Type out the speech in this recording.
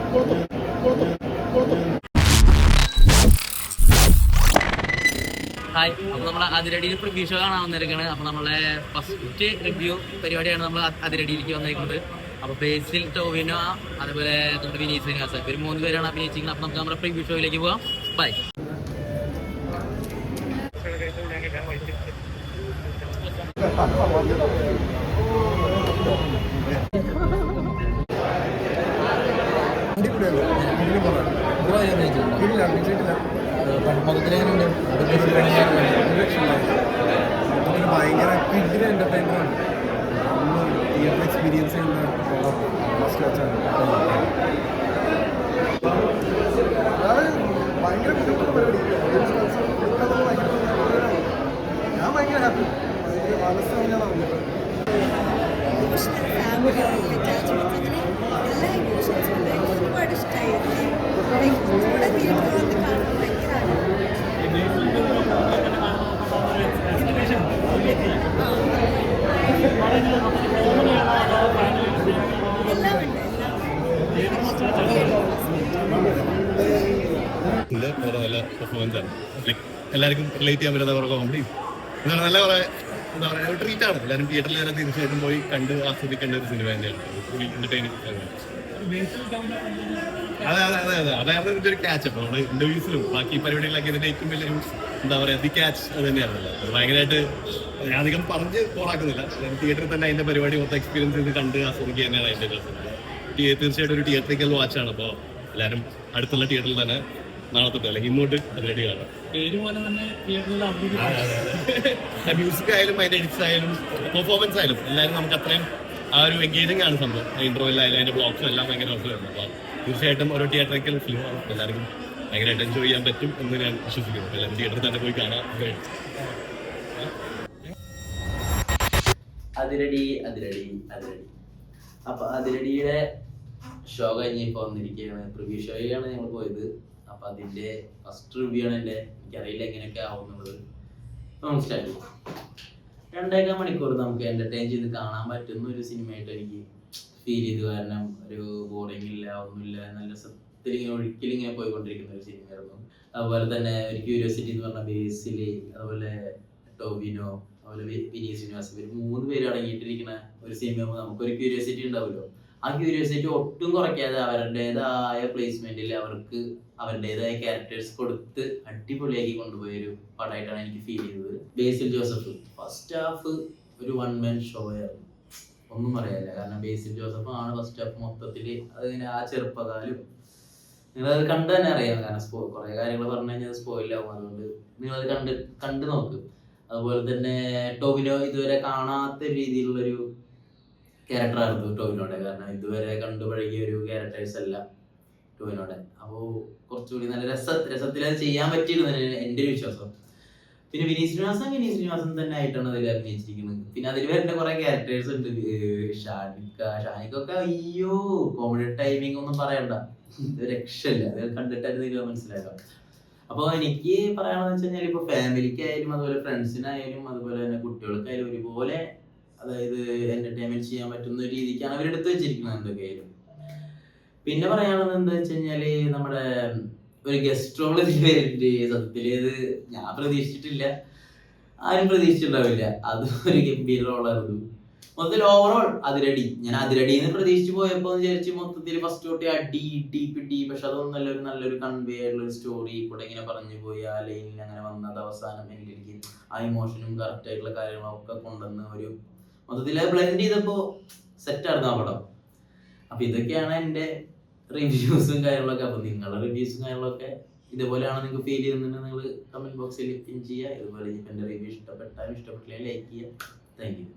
Hi, അപ്പോൾ നമ്മൾ അതിരടിയിൽ preview show കാണാൻ വന്നിരിക്കുകയാണ്. അപ്പോൾ നമ്മളെ ഫസ്റ്റ് റിവ്യൂ പരിപാടിയാണ് നമ്മൾ അതിരടിയിലേക്ക് വന്നിരിക്കുന്നത്. അപ്പോൾ ബേസിൽ, ടോവിനോ, അതുപോലെ നമ്മുടെ വിനീത് ശ്രീനിവാസൻ, ഇവർ 3 പേരാണ് അഭിനയിച്ചിരിക്കുന്നത്. അപ്പോൾ നമുക്ക് നമ്മുടെ പ്രിവ്യൂ ഷോയിലേക്ക് പോകാം. ബൈ. ഭയങ്കര കിഡിന് എന്റർടൈനറാണ്. തിയേറ്റർ എക്സ്പീരിയൻസ് ചെയ്യുന്ന ഭയങ്കര പരിപാടി. ഞാൻ ഭയങ്കര ഹാപ്പി. മനസ്സാണ് ഞാൻ ഒരുപാട് നല്ല പെർഫോമൻസ് ആണ്. എല്ലാവർക്കും റിലേറ്റ് ചെയ്യാൻ പറ്റുന്ന കുറെ കോമഡി, എന്താണ് നല്ല കുറെ എന്താ പറയുക ട്രീറ്റ് ആണ്. എല്ലാവരും തിയേറ്ററിൽ തന്നെ തീർച്ചയായിട്ടും പോയി കണ്ട് ആസ്വദിക്കേണ്ട ഒരു സിനിമ തന്നെയാണ്. എന്റർടൈനിങ്. അതായത് ഇതിന്റെ ഒരു ക്യാച്ച്. അപ്പോൾ നമ്മുടെ ഇന്റർവ്യൂസിലും ബാക്കി പരിപാടികളൊക്കെ ഇതിന്റെ ഏറ്റവും വലിയൊരു എന്താ പറയുക ദി ക്യാച്ച് അത് തന്നെയാണല്ലോ. അത് ഭയങ്കരമായിട്ട് ഞാൻ അധികം പറഞ്ഞ് പോറാക്കുന്നില്ല. തിയേറ്ററിൽ തന്നെ അതിന്റെ പരിപാടി മൊത്തം എക്സ്പീരിയൻസ് ചെയ്ത് കണ്ട് ആസ്വദിക്കുക തന്നെയാണ് അതിന്റെ തീർച്ചയായിട്ടും ഒരു തിയേറ്ററിക്കൽ വാച്ചാണ്. അപ്പോൾ എല്ലാവരും അടുത്തുള്ള തിയേറ്ററിൽ തന്നെ നാളെ തൊട്ട് അല്ലെങ്കിൽ ഇങ്ങോട്ട് റെഡി കാണാം. മ്യൂസിക് ആയാലും അതിന്റെ എഡിറ്റ്സ് ആയാലും പെർഫോമൻസ് ആയാലും എല്ലാവരും നമുക്ക് അത്രയും ആ ഒരു എൻഗേജിങ് ആണ് സംഭവം. ഇന്റർവെല്ലായാലും അതിന്റെ ബ്ലോഗ്സും എല്ലാം ഭയങ്കര രസമായിരുന്നു. അപ്പോൾ തീർച്ചയായിട്ടും ഒരു തിയേറ്ററിക്കൽ ഫിലിമാണ്. എല്ലാവർക്കും ഭയങ്കരമായിട്ട് എൻജോയ് ചെയ്യാൻ പറ്റും എന്ന് ഞാൻ വിശ്വസിക്കുന്നു. എല്ലാവരും തിയേറ്ററിൽ തന്നെ പോയി കാണാം. അതിരടി അതിരടി അതിരടി. അപ്പൊ അതിരടിയുടെ ഷോ കഴിഞ്ഞ് ഇപ്പോൾ വന്നിരിക്കുകയാണ്. പ്രിവ്യൂ ഷോയാണ് ഞങ്ങൾ പോയത്. അപ്പൊ അതിന്റെ ഫസ്റ്റ് റിവ്യൂ ആണ് എൻ്റെ. എനിക്കറിയില്ല എങ്ങനെയൊക്കെ ആവുന്നുള്ളത്. നമുക്ക് സ്റ്റാർട്ട് ചെയ്യാം. 2.5 മണിക്കൂർ നമുക്ക് എന്റർടൈൻ ചെയ്ത് കാണാൻ പറ്റുന്ന ഒരു സിനിമയായിട്ട് എനിക്ക് ഫീൽ ചെയ്തു. കാരണം ഒരു ബോറിംഗ് ഇല്ല, ഒന്നുമില്ല. നല്ല സത്യത്തിൽ ഒരിക്കലിങ്ങനെ പോയിക്കൊണ്ടിരിക്കുന്ന ഒരു സിനിമയായിരുന്നു. അതുപോലെ തന്നെ ഒരു ക്യൂരിയോസിറ്റി എന്ന് പറഞ്ഞ ബേസിൽ, അതുപോലെ ടോവിനോ, അതുപോലെ വിനീത് ശ്രീനിവാസൻ, ഇവർ 3 പേര് അടങ്ങിയിട്ടിരിക്കുന്ന ഒരു സിനിമ നമുക്കൊരു ക്യൂരിയോസിറ്റി ഉണ്ടാവുമല്ലോ. ആ ക്യൂരിയോസിറ്റി ഒട്ടും കുറയ്ക്കാതെ അവരുടേതായ പ്ലേസ്മെന്റിൽ അവർക്ക് അവരുടേതായ ക്യാരക്ടേഴ്സ് കൊടുത്ത് അടിപൊളിയാക്കി കൊണ്ടുപോയൊരു പടമായിട്ടാണ് എനിക്ക് ഫീൽ ചെയ്തത്. ബേസിൽ ജോസഫ് ഫസ്റ്റ് ഹാഫ് ഒരു 1 man ഷോ ആയിരുന്നു. ഒന്നും പറയാനില്ല. കാരണം ബേസിൽ ജോസഫ് ആണ് ഫസ്റ്റ് ഹാഫ് മൊത്തത്തിൽ. അതിങ്ങനെ ആ ചെറുപ്പകാലം നിങ്ങളത് കണ്ടു തന്നെ അറിയാം. കാരണം കുറെ കാര്യങ്ങൾ പറഞ്ഞു കഴിഞ്ഞാൽ സ്പോയിൽ ആവും. അതുകൊണ്ട് നിങ്ങളത് കണ്ടു നോക്ക്. അതുപോലെ തന്നെ ടോവിനോ ഇതുവരെ കാണാത്ത രീതിയിലുള്ളൊരു ക്യാരക്ടറായിരുന്നു ടോവിനോടെ. കാരണം ഇതുവരെ കണ്ടുപഴകിയ ഒരു ക്യാരക്ടേഴ്സ് അല്ല ടോവിനോടെ. അപ്പോൾ കുറച്ചുകൂടി നല്ല രസത്തിൽ അത് ചെയ്യാൻ പറ്റിയിരുന്നു എൻ്റെ ഒരു വിശ്വാസം. പിന്നെ വിനീത് ശ്രീനിവാസൻ തന്നെ ആയിട്ടാണ് അതിൽ അഭിനയിച്ചിരിക്കുന്നത്. പിന്നെ അതിൽ വരുന്ന കുറെ ക്യാരക്ടേഴ്സ് ഉണ്ട്. ഷാനിക്കൊക്കെ അയ്യോ കോമഡി ടൈമിംഗ് ഒന്നും പറയണ്ട, രക്ഷയില്ല. അത് കണ്ടിട്ടായിരുന്നു നിങ്ങൾ മനസ്സിലാക്കാം. അപ്പോൾ എനിക്ക് പറയാണെന്ന് വെച്ച് കഴിഞ്ഞാൽ ഇപ്പോൾ ഫാമിലിക്കായാലും അതുപോലെ ഫ്രണ്ട്സിനായാലും അതുപോലെ തന്നെ കുട്ടികൾക്കായാലും ഒരുപോലെ അതായത് എന്റർടൈൻമെന്റ് ചെയ്യാൻ പറ്റുന്ന ഒരു രീതിക്കാണ് അവർ എടുത്തു വെച്ചിരിക്കുന്നത് എന്തൊക്കെയായാലും. പിന്നെ പറയാനുള്ളത് എന്താ വെച്ച് കഴിഞ്ഞാല് നമ്മുടെ ഒരു ഗസ്റ്റ് റോള് വരുന്നുണ്ട്. സത്യത്തില് ഇത് ഞാൻ പ്രതീക്ഷിച്ചിട്ടില്ല, ആരും പ്രതീക്ഷിച്ചിട്ടുണ്ടാവില്ല. അത് ഒരു ഗംഭീര റോളായിരുന്നു. മൊത്തത്തിൽ ഓവറോൾ അതിരടി. ഞാൻ അതിരടിന്ന് പ്രതീക്ഷിച്ച് പോയപ്പോ വിചാരിച്ച് മൊത്തത്തിൽ ഫസ്റ്റ് തൊട്ട് അടി ഇടി പിടി. പക്ഷെ അതൊന്നും നല്ലൊരു കൺവേ ആയിട്ടുള്ള ഒരു സ്റ്റോറി കൂടെ ഇങ്ങനെ പറഞ്ഞു പോയി ആ ലൈനിൽ അങ്ങനെ വന്നത് അവസാനം എനിക്ക് ആ ഇമോഷനും കറക്റ്റ് ആയിട്ടുള്ള കാര്യങ്ങളൊക്കെ കൊണ്ടുവന്ന് ഒരു മൊത്തത്തിൽ ബ്ലെൻഡ് ചെയ്തപ്പോ സെറ്റായിരുന്നു ആ പടം. അപ്പൊ ഇതൊക്കെയാണ് എൻ്റെ റിവ്യൂസും കാര്യങ്ങളൊക്കെ. അപ്പൊ നിങ്ങളുടെ റിവ്യൂസും കാര്യങ്ങളൊക്കെ ഇതുപോലെയാണ് നിങ്ങൾക്ക് ഫീൽ ചെയ്യുന്നുണ്ടെങ്കിൽ നിങ്ങൾ കമന്റ് ബോക്സിൽ പിൻ ചെയ്യുക. ഇതുപോലെ എൻ്റെ റിവ്യൂ ഇഷ്ടപ്പെട്ടാലും ഇഷ്ടപ്പെട്ടില്ലെങ്കിൽ ലൈക്ക് ചെയ്യുക. Thank you.